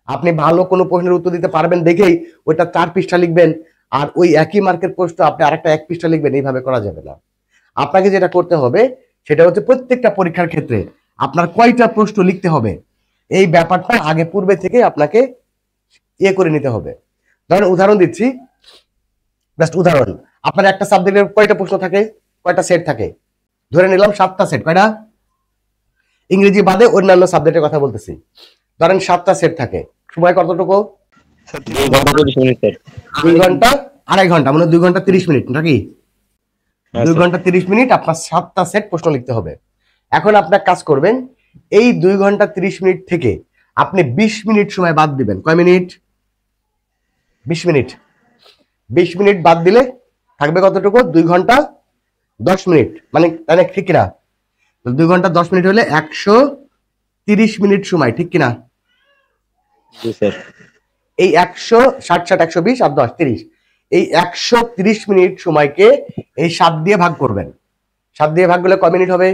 [SPEAKER 1] আপনি ভালো কোনো প্রশ্নের উত্তর দিতে পারবেন দেখেই ওইটা 4 পৃষ্ঠা লিখবেন, আর ওই একই মার্কের প্রশ্ন আপনি আরেকটা 1 পৃষ্ঠা লিখবেন, এইভাবে করা যাবে না। আপনাকে যেটা করতে হবে সেটা হচ্ছে প্রত্যেকটা পরীক্ষার ক্ষেত্রে আপনার কয়টা প্রশ্ন লিখতে হবে এই ব্যাপারটা আগে পূর্বে থেকে আপনাকে করে নিতে হবে। ধরেন উদাহরণ দিচ্ছি, জাস্ট উদাহরণ, আপনার একটা সাবজেক্টের কয়টা প্রশ্ন থাকে, কয়টা সেট থাকে? ধরে নিলাম 7টা সেট। কয়টা? ইংরেজি বাদে অন্যান্য সাবজেক্টের কথা বলতেছি। ধরেন 7টা সেট থাকে, সময় কতটুকু?
[SPEAKER 5] 2 ঘন্টা 30 মিনিট স্যার।
[SPEAKER 1] 2 ঘন্টা 2.5 ঘন্টা, মানে 2 ঘন্টা 30 মিনিট নাকি?
[SPEAKER 5] হ্যাঁ
[SPEAKER 1] 2
[SPEAKER 5] স্যার।
[SPEAKER 1] ঘন্টা 30 মিনিট আপনার 7টা সেট প্রশ্ন লিখতে হবে। এখন আপনার কাজ করবেন, এই 2 ঘন্টা 30 মিনিট থেকে আপনি 20 মিনিট সময় বাদ দিবেন। কয় মিনিট? 20 মিনিট। 20 মিনিট বাদ দিলে থাকবে কতটুকু? 2 ঘন্টা 10 মিনিট। মানে তাহলে ঠিক কিনা? 2 ঘন্টা 10 মিনিট হলে 130 মিনিট সময়, ঠিক কিনা?
[SPEAKER 5] জি স্যার।
[SPEAKER 1] এই 160 120 আর 10 30, এই 130 মিনিট সময়কে এই 7 দিয়ে ভাগ করবেন। 7 দিয়ে ভাগ করলে কয় মিনিট হবে?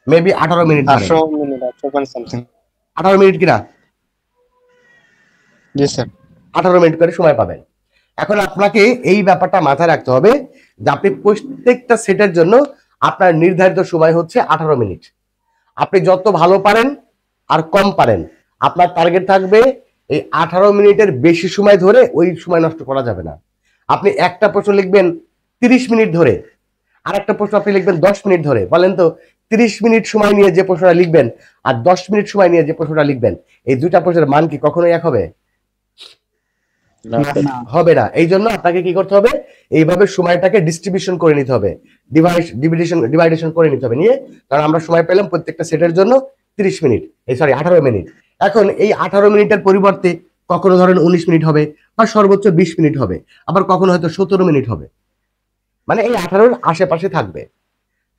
[SPEAKER 1] Maybe 18 minute.
[SPEAKER 4] 800 minute, 800 something.
[SPEAKER 1] 18 minute কিনা?
[SPEAKER 4] জি স্যার।
[SPEAKER 1] 18 মিনিট করে সময় পাবেন। এখন আপনাকে এই ব্যাপারটা মাথায় রাখতে হবে যে আপনি প্রত্যেকটা সেটের জন্য আপনার নির্ধারিত সময় হচ্ছে 18 মিনিট। আপনি যত ভালো পারেন আর কম পারেন, আপনার টার্গেট থাকবে এই 18 মিনিটের বেশি সময় ধরে ওই সময় নষ্ট করা যাবে না। আপনি একটা প্রশ্ন লিখবেন 30 মিনিট ধরে, আর একটা প্রশ্ন আপনি লিখবেন 10 মিনিট ধরে। বলেন তো, 30 মিনিট সময় নিয়ে যে প্রশ্নটা লিখবেন আর 10 মিনিট সময় নিয়ে যে প্রশ্নটা লিখবেন, এই দুইটা প্রশ্নের মান কি কখনোই এক হবে?
[SPEAKER 5] না স্যার।
[SPEAKER 1] হবে না। এই জন্য আপনাকে কি করতে হবে, এইভাবে সময়টাকে ডিস্ট্রিবিউশন করে নিতে হবে, ডিভাইডেশন করে নিতে হবে। নিয়ে কারণ আমরা সময় পেলাম প্রত্যেকটা সেটের জন্য 30 মিনিট, এই সরি 18 মিনিট। এখন এই 18 মিনিটের পরিবর্তে কখনো ধরেন 19 মিনিট হবে, বা সর্বোচ্চ 20 মিনিট হবে, আবার কখনো হয়তো 17 মিনিট হবে। মানে এই 18-র আশেপাশে থাকবে।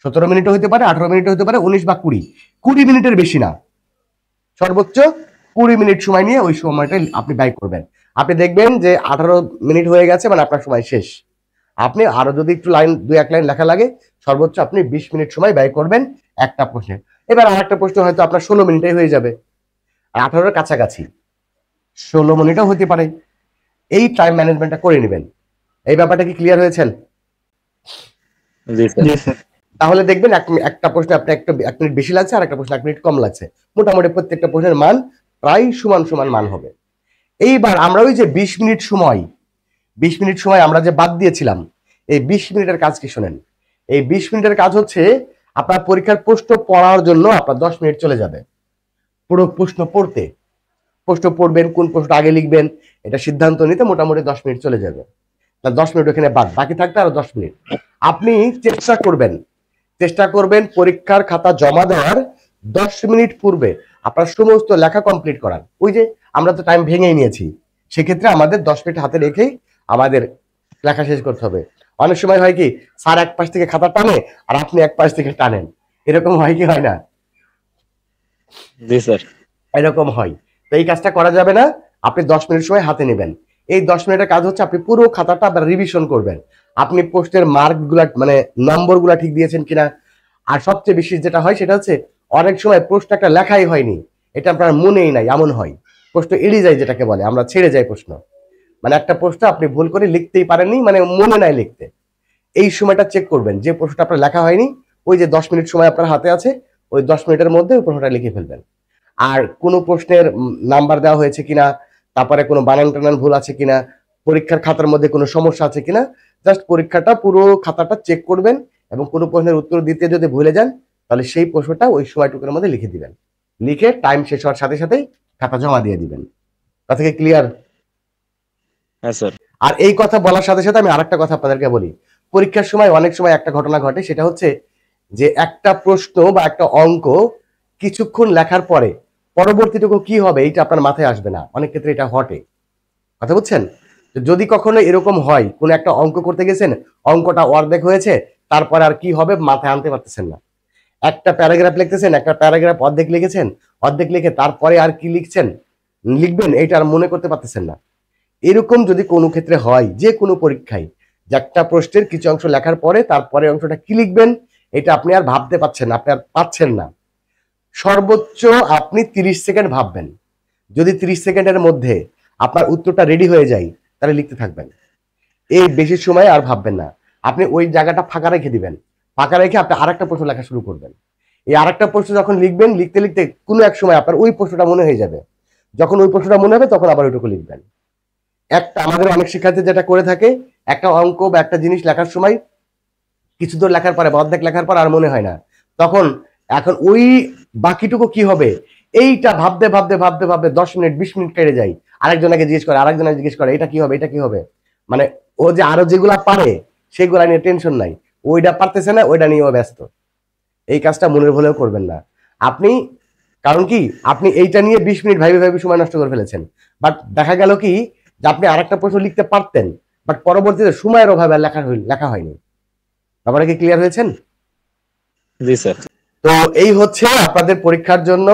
[SPEAKER 1] 17 মিনিটও হতে পারে, 18 মিনিটও হতে পারে, 19 বা 20 মিনিটের বেশি না। সর্বোচ্চ 20 মিনিট সময় নিয়ে ওই সময়টা আপনি ব্যয় করবেন। আপনি দেখবেন যে 18 মিনিট হয়ে গেছে, মানে আপনার সময় শেষ। আপনি আরো যদি একটু লাইন 2-1 লাইন লেখা লাগে, সর্বোচ্চ আপনি 20 মিনিট সময় ব্যয় করবেন একটা প্রশ্নে। এবার আরেকটা প্রশ্ন হয়তো আপনার 16 মিনিটে হয়ে যাবে, আর 18-র কাছাকাছি 16 মিনিটও হতে পারে। এই টাইম ম্যানেজমেন্টটা করে নেবেন। এই ব্যাপারটা কি ক্লিয়ার হয়েছেন?
[SPEAKER 5] জি স্যার।
[SPEAKER 4] জি স্যার।
[SPEAKER 1] তাহলে দেখবেন একটা প্রশ্নে আপনি 1 মিনিট বেশি লাগছে, আর একটা প্রশ্নে 1 মিনিট কম লাগছে। মোটামুটি প্রত্যেকটা প্রশ্নের মান প্রায় সমান সমান মান হবে। এইবার আমরা ওই যে 20 মিনিট সময় আমরা যে বাদ দিয়েছিলাম, এই 20 মিনিটের কাজ কি শোনেন। এই 20 মিনিটের কাজ হচ্ছে আপনার পরীক্ষার প্রশ্ন পড়ার জন্য আপনার 10 মিনিট চলে যাবে। পুরো প্রশ্ন পড়তে, প্রশ্ন পড়বেন, কোন প্রশ্ন আগে লিখবেন এটা সিদ্ধান্ত নিতে মোটামুটি 10 মিনিট চলে যাবে। তার 10 মিনিট ওখানে বাদ, বাকি থাকতে আরো 10 মিনিট। আপনি চেষ্টা করবেন পরীক্ষার খাতা জমা দেওয়ার 10 মিনিট পূর্বে আপনার সমস্ত লেখা কমপ্লিট করার। ওই যে আমরা তো টাইম ভেঙেই নিয়েছি, সেক্ষেত্রে আমাদের 10 মিনিট হাতে রেখেই আমাদের লেখা শেষ করতে হবে। অনেক সময় হয় কি স্যার এক পাশ থেকে খাতা টানে আর আপনি এক পাশ থেকে টানেন, এরকম হয় কি হয় না?
[SPEAKER 5] জি স্যার।
[SPEAKER 1] এরকম হয়। তো এই কাজটা করা যাবে না। আপনি 10 মিনিট সময় হাতে নেবেন। এই 10 মিনিটের কাজ হচ্ছে আপনি পুরো খাতাটা আবার রিভিশন করবেন। আপনি প্রশ্নের মার্কগুলা মানে নম্বরগুলা ঠিক দিয়েছেন কিনা। আর সবচেয়ে বেশি যেটা হয় সেটা হচ্ছে অনেক সময় প্রশ্ন একটা লেখাই হয়নি, এটা আপনার মনেই নাই, এমন হয়। প্রশ্ন এড়িয়ে যায়, যেটাকে বলে আমরা ছেড়ে যাই প্রশ্ন। মানে একটা প্রশ্ন আপনি ভুল করে লিখতেই পারেননি, মানে মনে নাই লিখতে। এই সময়টা চেক করবেন যে প্রশ্নটা আপনার লেখা হয়নি, ওই যে 10 মিনিট সময় আপনার হাতে আছে, ওই 10 মিনিটের মধ্যে ওই প্রশ্নটা লিখে ফেলবেন। আর কোনো প্রশ্নের নাম্বার দেওয়া হয়েছে কিনা, তারপরে কোনো বানান টানান ভুল আছে কিনা, পরীক্ষার খাতার মধ্যে কোনো সমস্যা আছে কিনা, জাস্ট পরীক্ষাটা পুরো খাতাটা চেক করবেন এবং কোনো প্রশ্নের উত্তর দিতে যদি ভুলে যান তাহলে সেই প্রশ্নটা ওই সময়টুকুর মধ্যে লিখে দিবেন। লিখে টাইম শেষ হওয়ার সাথে সাথেই খাতা জমা দিয়ে দিবেন। কথা কি ক্লিয়ার?
[SPEAKER 5] হ্যাঁ স্যার।
[SPEAKER 1] আর এই কথা বলার সাথে সাথে আমি আরেকটা কথা আপনাদেরকে বলি। পরীক্ষার সময় অনেক সময় একটা ঘটনা ঘটে, সেটা হচ্ছে যে একটা প্রশ্ন বা একটা অঙ্ক কিছুক্ষণ লেখার পরে পরবর্তীটুকু কি হবে এইটা আপনার মাথায় আসবে না, অনেক ক্ষেত্রে এটা ঘটে। কথা বুঝছেন? তো যদি কখনো এরকম হয়, কোন একটা অঙ্ক করতে গেছেন, অঙ্কটা অর্ধেক হয়েছে, তারপরে আর কি হবে মাথায় আনতে পারতেছেন না। একটা প্যারাগ্রাফ লিখতেছেন, একটা প্যারাগ্রাফ অর্ধেক লিখেছেন, অর্ধেক লিখে তারপরে আর কি লিখবেন এইটা আর মনে করতে পারতেছেন না। এরকম যদি কোনো ক্ষেত্রে হয়, যে কোনো পরীক্ষায়, যে একটা প্রশ্নের কিছু অংশ লেখার পরে তারপরে অংশটা কি লিখবেন এটা আপনি আর ভাবতে পারছেন না, আপনি আর পাচ্ছেন না। সর্বোচ্চ আপনি 30 সেকেন্ড ভাববেন। যদি 30 সেকেন্ডের মধ্যে আপনার উত্তরটা রেডি হয়ে যায় তাহলে লিখতে থাকবেন। এই বেশি সময় আর ভাববেন না। আপনি ওই জায়গাটা ফাঁকা রেখে দিবেন। ফাঁকা রেখে আপনি আরেকটা প্রশ্ন লেখা শুরু করবেন। এই আরেকটা প্রশ্ন যখন লিখবেন, লিখতে লিখতে কোনো এক সময় আপনার ওই প্রশ্নটা মনে হয়ে যাবে। যখন ওই প্রশ্নটা মনে হবে তখন আবার ওইটুকু লিখবেন। একটা আমাদের অনেক শিক্ষার্থী যেটা করে থাকে, একটা অঙ্ক বা একটা জিনিস লেখার সময় কিছু দূর লেখার পরে বা অর্ধেক লেখার পর আর মনে হয় না, তখন এখন ওই বাকিটুকু কি হবে এইটা ভাবতে ভাবতে ভাবতে ভাবতে 10 মিনিট 20 মিনিট কেটে যায়। আরেকজনকে জিজ্ঞেস করে, আরেকজনকে জিজ্ঞেস করে এটা কি হবে, এটা কি হবে। মানে ও যে আরো যেগুলা পারে সেগুলা নিয়ে টেনশন নাই, ওইটা পারতেছে না, ওইটা নিয়েও ব্যস্ত। এই কাজটা মনের ভুলেও করবেন না আপনি। কারণ কি আপনি এইটা নিয়ে 20 মিনিট ভাইবে ভাইবে সময় নষ্ট করে ফেলেছেন, বাট দেখা গেল কি যে আপনি আরেকটা প্রশ্ন লিখতে পারতেন, বাট পরবর্তীতে সময়ের অভাবে আর লেখা হয়নি। ব্যাপারটা কি ক্লিয়ার হয়েছেন?
[SPEAKER 5] জি স্যার।
[SPEAKER 1] তো এই হচ্ছে আপনাদের পরীক্ষার জন্য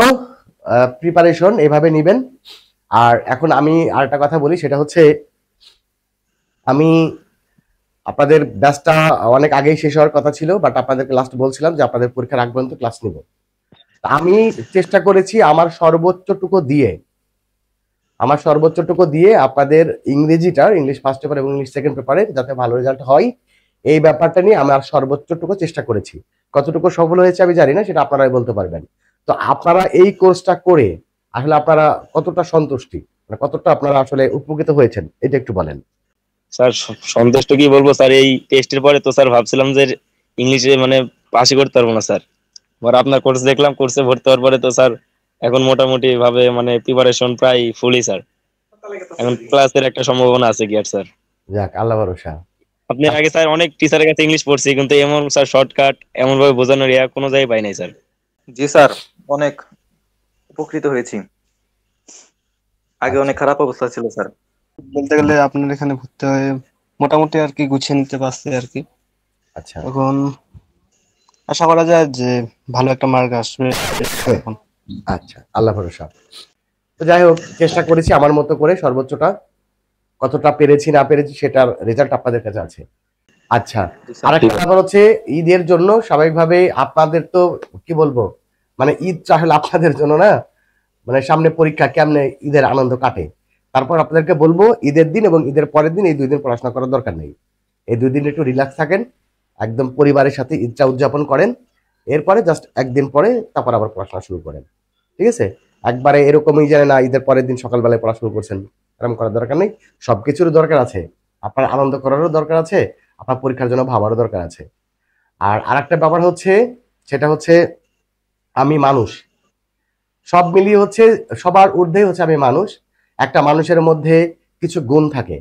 [SPEAKER 1] প্রিপারেশন, এভাবে নিবেন। আর এখন আমি আরেকটা কথা বলি, সেটা হচ্ছে আমি আপনাদের ব্যাচটা অনেক আগেই শেষ হওয়ার কথা ছিল, বাট আপনাদেরকে লাস্ট বলছিলাম যে আপনাদের পরীক্ষার আগ পর্যন্ত ক্লাস নিব। আমি চেষ্টা করেছি আমার সর্বোচ্চটুকু দিয়ে আপনাদের ইংলিশ ফার্স্ট পেপার এবং ইংলিশ সেকেন্ড পেপারে যাতে ভালো রেজাল্ট হয় এই ব্যাপারটা নিয়ে আমার সর্বোচ্চটুকু চেষ্টা করেছি। কতটুকু সফল হয়েছে আমি জানি না, সেটা আপনারাই বলতে পারবেন। তো আপনারা এই কোর্সটা করে আসলে আপনারা কতটা সন্তুষ্টি, মানে কতটা আপনারা আসলে উপকৃত হয়েছেন এটা একটু বলেন।
[SPEAKER 5] স্যার সন্তুষ্ট কি বলবো স্যার, এই টেস্টের পরে তো স্যার ভাবছিলাম যে ইংলিশে মানে পাশই করতে পারবো না স্যার। এবার আপনার কোর্স দেখলাম, কোর্সে ভর্তি হওয়ার পরে তো স্যার এখন মোটামুটি ভাবে মানে প্রিপারেশন প্রায় ফুলই স্যার। এখন ক্লাসের একটা সম্ভাবনা আছে কি আর স্যার।
[SPEAKER 1] যাক, আল্লাহ ভরসা।
[SPEAKER 5] আপনি আগে স্যার অনেক টিচারের কাছে ইংলিশ পড়ছি, কিন্তু এমন স্যার শর্টকাট এমন ভাবে বোঝানোর কোনো জায়গায় পাই নাই স্যার।
[SPEAKER 6] জি স্যার, অনেক উপকৃত হয়েছি। আগে অনেক খারাপ অবস্থা ছিল স্যার।
[SPEAKER 4] বলতে গেলে আপনার এখানে ভর্তি হয়ে মোটামুটি আর কি গুছিয়ে নিতে পারছে আর কি।
[SPEAKER 1] আচ্ছা,
[SPEAKER 4] এখন আশা করা যায় যে ভালো একটা মার্ক আসবে এখন।
[SPEAKER 1] আচ্ছা, আল্লাহ ভরসা। তো যাই হোক, চেষ্টা করেছি আমার মতো করে সর্বোচ্চটা। কতটা পেরেছি না পেরেছি সেটার রেজাল্ট আপনাদের কাছে আছে। আচ্ছা,
[SPEAKER 6] জি স্যার।
[SPEAKER 1] আরেকটা ব্যাপার হচ্ছে ঈদের জন্য স্বাভাবিকভাবে আপনাদের তো কি বলবো, মানে ঈদ আসলে আপনাদের জন্য না, মানে সামনে পরীক্ষা, কেমনে ঈদের আনন্দ কাটে। তারপর আপনাদেরকে বলবো ঈদের দিন এবং ঈদের পরের দিন এই 2 দিন পড়াশোনা করার দরকার নেই। এই 2 দিন একটু রিল্যাক্স থাকেন, একদম পরিবারের সাথে ঈদটা উদযাপন করেন। এরপরে জাস্ট একদিন পরে তারপর আবার পড়াশোনা শুরু করেন, ঠিক আছে? একবারে এরকমই জানে না ঈদের পরের দিন সকালবেলায় পড়া শুরু করছেন, এরকম করার দরকার নেই। সবকিছুর দরকার আছে, আপনার আনন্দ করারও দরকার আছে, আপনার পরীক্ষার জন্য ভাবারও দরকার আছে। আর আরেকটা ব্যাপার হচ্ছে, সেটা হচ্ছে আমি মানুষ, সব মিলিয়ে হচ্ছে সবার ঊর্ধ্বে হচ্ছে আমি মানুষ। একটা মানুষের মধ্যে কিছু গুণ থাকে,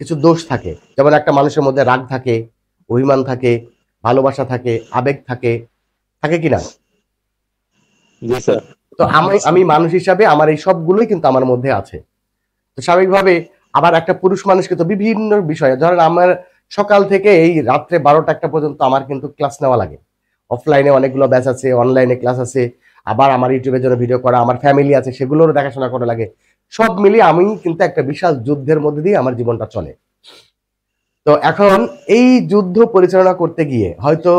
[SPEAKER 1] কিছু দোষ থাকে। যেমন একটা মানুষের মধ্যে রাগ থাকে, অভিমান থাকে, ভালোবাসা থাকে, আবেগ থাকে, থাকে কিনা?
[SPEAKER 5] জি স্যার।
[SPEAKER 1] তো আমি মানুষ হিসাবে আমার এই সবগুলোই কিন্তু আমার মধ্যে আছে। তো স্বাভাবিকভাবে আবার একটা পুরুষ মানুষ কিন্তু বিভিন্ন বিষয়ে, ধরেন আমার সকাল থেকে এই রাত্রে 12টা-1টা পর্যন্ত আমার কিন্তু ক্লাস নেওয়া লাগে। অফলাইনে অনেকগুলো ব্যাচ আছে, অনলাইনে ক্লাস আছে, আবার আমার ইউটিউবের জন্য ভিডিও করা, আমার ফ্যামিলি আছে সেগুলোরও দেখাশোনা করা লাগে। সব মিলিয়ে আমি কিন্তু একটা বিশাল যুদ্ধের মধ্যে দিয়ে আমার জীবনটা চলে। তো এখন এই যুদ্ধ পরিচালনা করতে গিয়ে হয়তো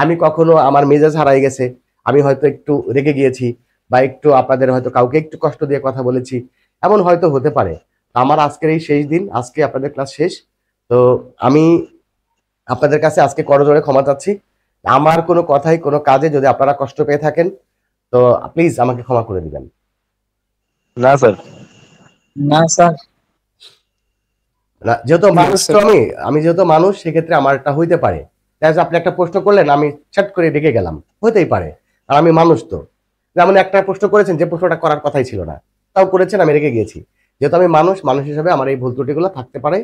[SPEAKER 1] আমি কখনো আমার মেজাজ হারাই গেছে, আমি হয়তো একটু রেগে গিয়েছি, বা একটু আপনাদের হয়তো কাউকে একটু কষ্ট দিয়ে কথা বলেছি, এমন হয়তো হতে পারে। আমার আজকের এই শেষ দিন, আজকে আপনাদের ক্লাস শেষ। তো আমি আপনাদের কাছে আজকে করজোড়ে ক্ষমা চাচ্ছি। আমার কোনো কথাই কোনো কাজে যদি আপনারা কষ্ট পেয়ে থাকেন তো প্লিজ আমাকে ক্ষমা করে দিবেন।
[SPEAKER 5] না স্যার।
[SPEAKER 2] না স্যার।
[SPEAKER 1] না, যেহেতু মানুষ তো আমি যেহেতু মানুষ, সেক্ষেত্রে আমার একটা হইতে পারে। তাই যে আপনি একটা প্রশ্ন করলেন, আমি ছাট করে রেগে গেলাম, হতেই পারে। আর আমি মানুষ তো, যেমন একটা প্রশ্ন করেছেন যে প্রশ্নটা করার কথাই ছিল না, তাও করেছেন, আমি রেগে গিয়েছি। যেহেতু আমি মানুষ, মানুষ হিসেবে আমার এই ভুল ত্রুটিগুলো থাকতে পারে।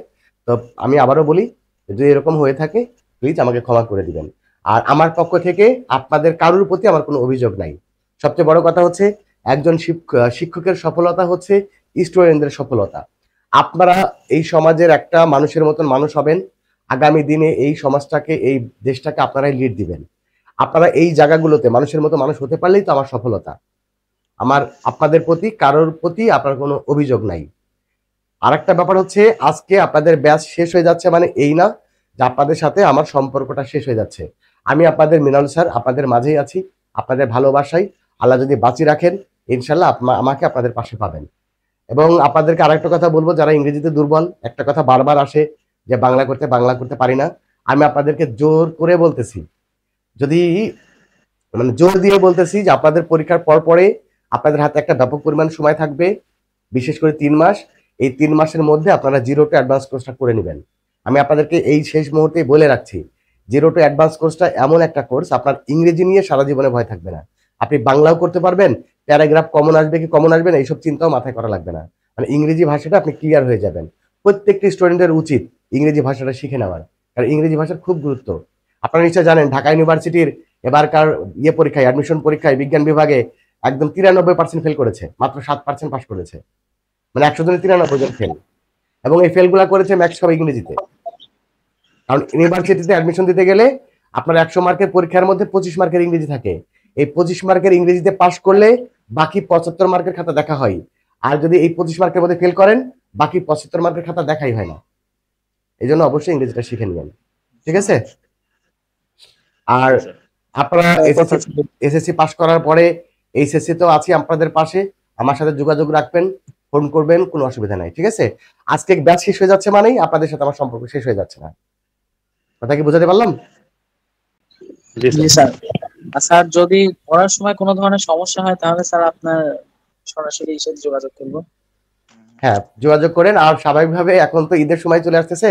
[SPEAKER 1] তো আমি আবারও বলি, যদি এরকম হয়ে থাকে প্লিজ আমাকে ক্ষমা করে দিবেন। আর আমার পক্ষ থেকে আপনাদের কারোর প্রতি আমার কোনো অভিযোগ নাই। সবচেয়ে বড় কথা হচ্ছে, একজন শিক্ষকের সফলতা হচ্ছে স্টুডেন্টদের সফলতা। আপনারা এই সমাজের একটা মানুষের মতন মানুষ হবেন, আগামী দিনে এই সমাজটাকে, এই দেশটাকে আপনারাই লিড দিবেন। আপনারা এই জায়গাগুলোতে মানুষের মতো মানুষ হতে পারলেই তো আমার সফলতা। আমার আপনাদের প্রতি, কারোর প্রতি আপনার কোনো অভিযোগ নাই। আর একটা ব্যাপার হচ্ছে, আজকে আপনাদের ব্যাচ শেষ হয়ে যাচ্ছে মানে এই না যে আপনাদের সাথে আমার সম্পর্কটা শেষ হয়ে যাচ্ছে। আমি আপনাদের মৃণাল স্যার, আপনাদের মাঝেই আছি, আপনাদের ভালোবাসাই আল্লাহ যদি বাঁচিয়ে রাখেন, ইনশাল্লাহ আমাকে আপনাদের পাশে পাবেন। এবং আপনাদেরকে আরেকটা কথা বলবো, যারা ইংরেজিতে দুর্বল, একটা কথা বারবার আসে যে বাংলা করতে পারি না। আমি আপনাদেরকে জোর করে বলতেছি, যদি মানে জোর দিয়ে বলতেছি যে আপনাদের পরীক্ষার পর পরে আপনাদের হাতে একটা ব্যাপক পরিমাণ সময় থাকবে, বিশেষ করে 3 মাস। এই 3 মাসের মধ্যে আপনারা 0 টু অ্যাডভান্স কোর্সটা করে নেবেন। আমি আপনাদেরকে এই শেষ মুহূর্তে বলে রাখছি, 0 টু অ্যাডভান্স কোর্সটা এমন একটা কোর্স, আপনার ইংরেজি নিয়ে সারা জীবনে ভয় থাকবে না। আপনি বাংলাও করতে পারবেন, প্যারাগ্রাফ কমন আসবে কি কমন আসবে না এইসব চিন্তাও মাথায় করা লাগবে না। মানে ইংরেজি ভাষাটা আপনি ক্লিয়ার হয়ে যাবেন। প্রত্যেকটি স্টুডেন্টের উচিত ইংরেজি ভাষাটা শিখে নেওয়ার, কারণ ইংরেজি ভাষার খুব গুরুত্ব। আপনারা নিশ্চয় জানেন, ঢাকা ইউনিভার্সিটির এবারকার পরীক্ষায়, অ্যাডমিশন পরীক্ষায় বিজ্ঞান বিভাগে একদম 93% ফেল করেছে, মাত্র 7% পাস করেছে। মানে 100 জনের 93 জন ফেল। এবং এই ফেলগুলা করেছে ম্যাক্স সব ইংরেজিতে। কারণ ইউনিভার্সিটিতে অ্যাডমিশন দিতে গেলে আপনার 100 মার্কের পরীক্ষার মধ্যে 25 মার্কের ইংরেজি থাকে। এই 25 মার্কের ইংরেজিতে পাস করলে বাকি 75 মার্কের খাতা দেখা হয়। আর যদি এই 25 মার্কের মধ্যে ফেল করেন, বাকি 75 মার্কের খাতা দেখাই হয় না। এই জন্য অবশ্যই ইংরেজিটা শিখে নেবেন, ঠিক আছে? আর আপনারা এসএসসি পাস করার পরে এইচএসসি তো আছি আপনাদের পাশে, আমার সাথে যোগাযোগ রাখবেন, ফোন করবেন, কোনো অসুবিধা নাই, ঠিক আছে? আজকে ব্যাচ শেষ হয়ে যাচ্ছে মানেই আপনাদের সাথে আমার সম্পর্ক শেষ হয়ে যাচ্ছে না। কথা কি বোঝাতে পারলাম?
[SPEAKER 2] জি স্যার। আর স্যার, যদি পড়ার সময় কোনো ধরনের সমস্যা হয় তাহলে স্যার আপনার সরাসরি এর সাথে যোগাযোগ করবো।
[SPEAKER 1] হ্যাঁ, যোগাযোগ করেন। আর স্বাভাবিকভাবে এখন তো ঈদের সময় চলে আসতেছে,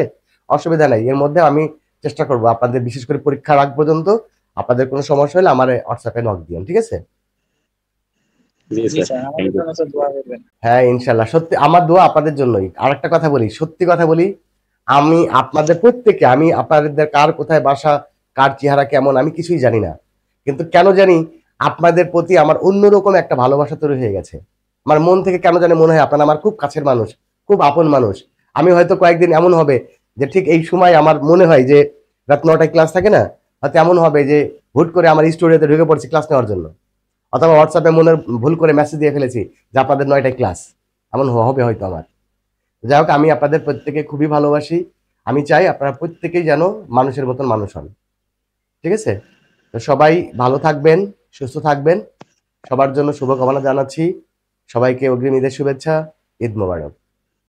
[SPEAKER 1] অসুবিধা নাই, এর মধ্যে আমি চেষ্টা করবো আপনাদের, বিশেষ করে পরীক্ষার আগ পর্যন্ত আপনাদের কোনো সমস্যা হলে আমার হোয়াটসঅ্যাপে নক দিন, ঠিক আছে?
[SPEAKER 5] জি
[SPEAKER 2] জি
[SPEAKER 5] স্যার।
[SPEAKER 2] স্যার, আমাদের জন্য স্যার দোয়া করবেন।
[SPEAKER 1] হ্যাঁ ইনশাল্লাহ, সত্যি আমার দোয়া আপনাদের জন্যই। আর একটা কথা বলি, সত্যি কথা বলি, আমি আপনাদের প্রত্যেককে, আমি আপনাদের কার কোথায় বাসা, কার চেহারা কেমন, আমি কিছুই জানি না, কিন্তু কেন জানি আপনাদের প্রতি আমার অন্যরকম একটা ভালোবাসা তৈরি হয়ে গেছে। আমার মন থেকে কেন জানি মনে হয় আপনারা আমার খুব কাছের মানুষ, খুব আপন মানুষ। আমি হয়তো কয়েকদিন এমন হবে যে ঠিক এই সময় আমার মনে হয় যে রাত 9টায় ক্লাস থাকে না, হয়তো এমন হবে যে হুট করে আমার স্টুডিওতে ঢুকে পড়ছি ক্লাস নেওয়ার জন্য, অথবা হোয়াটসঅ্যাপে মনে ভুল করে মেসেজ দিয়ে ফেলেছি যে আপনাদের 9টায় ক্লাস, এমন হবে হয়তো আমার। যাই হোক, আমি আপনাদের প্রত্যেকে খুবই ভালোবাসি। আমি চাই আপনারা প্রত্যেকেই যেন মানুষের মতন মানুষ হন, ঠিক আছে? তো সবাই ভালো থাকবেন, সুস্থ থাকবেন, সবার জন্য শুভকামনা জানাচ্ছি। সবাইকে অগ্রিম ঈদের শুভেচ্ছা, ঈদ মোবারক।